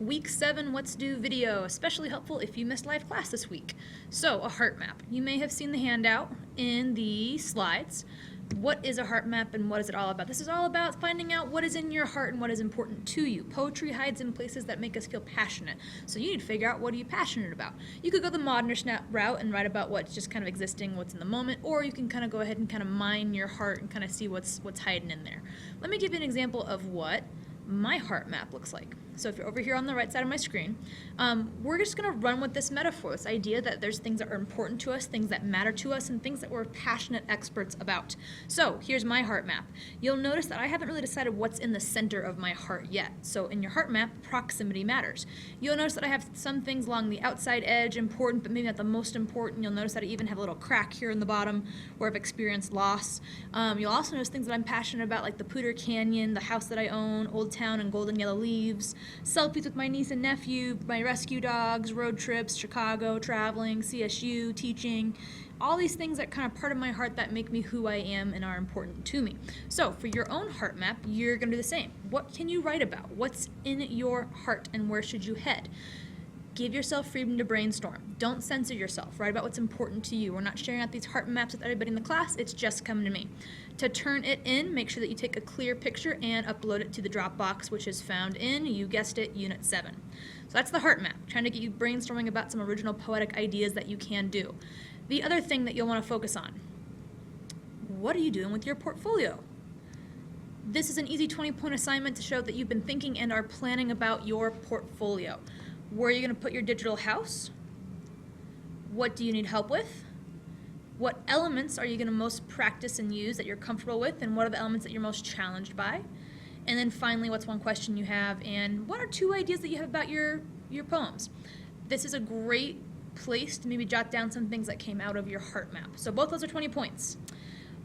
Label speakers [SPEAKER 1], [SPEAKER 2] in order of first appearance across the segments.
[SPEAKER 1] Week 7 What's Due video, especially helpful if you missed live class this week. So, a heart map. You may have seen the handout in the slides. What is a heart map and what is it all about? This is all about finding out what is in your heart and what is important to you. Poetry hides in places that make us feel passionate. So you need to figure out what are you passionate about. You could go the modernist route and write about what's just kind of existing, what's in the moment, or you can kind of go ahead and kind of mine your heart and kind of see what's hiding in there. Let me give you an example of what my heart map looks like. So if you're over here on the right side of my screen, we're just going to run with this metaphor, this idea that there's things that are important to us, things that matter to us, and things that we're passionate experts about. So here's my heart map. You'll notice that I haven't really decided what's in the center of my heart yet. So in your heart map, proximity matters. You'll notice that I have some things along the outside edge important, but maybe not the most important. You'll notice that I even have a little crack here in the bottom where I've experienced loss. You'll also notice things that I'm passionate about, like the Poudre Canyon, the house that I own, Old Town and Golden Yellow Leaves, selfies with my niece and nephew, my rescue dogs, road trips, Chicago, traveling, CSU, teaching, all these things that kind of part of my heart that make me who I am and are important to me. So for your own heart map, you're going to do the same. What can you write about? What's in your heart and where should you head? Give yourself freedom to brainstorm. Don't censor yourself. Write about what's important to you. We're not sharing out these heart maps with everybody in the class. It's just coming to me. To turn it in, make sure that you take a clear picture and upload it to the Dropbox, which is found in, you guessed it, Unit 7. So that's the heart map, trying to get you brainstorming about some original poetic ideas that you can do. The other thing that you'll want to focus on, what are you doing with your portfolio? This is an easy 20-point assignment to show that you've been thinking and are planning about your portfolio. Where are you going to put your digital house? What do you need help with? What elements are you going to most practice and use that you're comfortable with? And what are the elements that you're most challenged by? And then finally, what's one question you have? And what are 2 ideas that you have about your poems? This is a great place to maybe jot down some things that came out of your heart map. So both those are 20 points.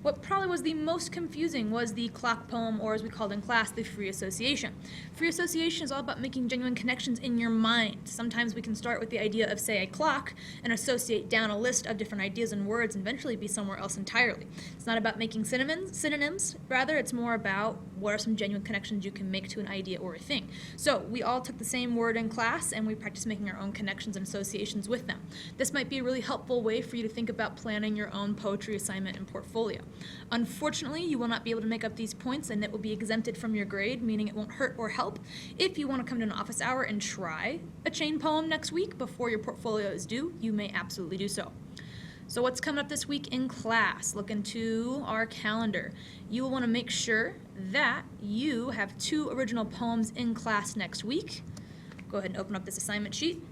[SPEAKER 1] What probably was the most confusing was the clock poem, or as we called in class, the free association. Free association is all about making genuine connections in your mind. Sometimes we can start with the idea of, say, a clock and associate down a list of different ideas and words and eventually be somewhere else entirely. It's not about making synonyms, rather it's more about what are some genuine connections you can make to an idea or a thing. So we all took the same word in class and we practiced making our own connections and associations with them. This might be a really helpful way for you to think about planning your own poetry assignment and portfolio. Unfortunately, you will not be able to make up these points and it will be exempted from your grade, meaning it won't hurt or help. If you want to come to an office hour and try a chain poem next week before your portfolio is due, you may absolutely do so. So what's coming up this week in class? Look into our calendar. You will want to make sure that you have 2 original poems in class next week. Go ahead and open up this assignment sheet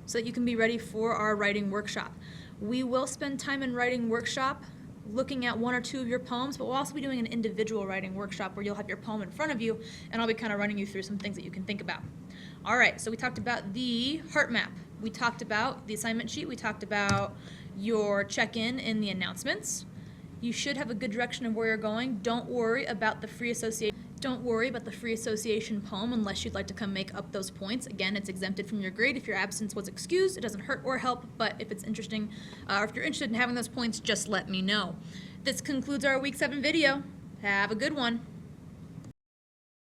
[SPEAKER 1] so that you can be ready for our writing workshop. We will spend time in writing workshop looking at 1 or 2 of your poems, but we'll also be doing an individual writing workshop where you'll have your poem in front of you and I'll be kind of running you through some things that you can think about. All right, so we talked about the heart map. We talked about the assignment sheet. We talked about your check-in in the announcements. You should have a good direction of where you're going. Don't worry about the free association. Don't worry about the free association poem unless you'd like to come make up those points. Again, it's exempted from your grade if your absence was excused. It doesn't hurt or help, but if it's interesting, or if you're interested in having those points, just let me know. This concludes our Week 7 video. Have a good one.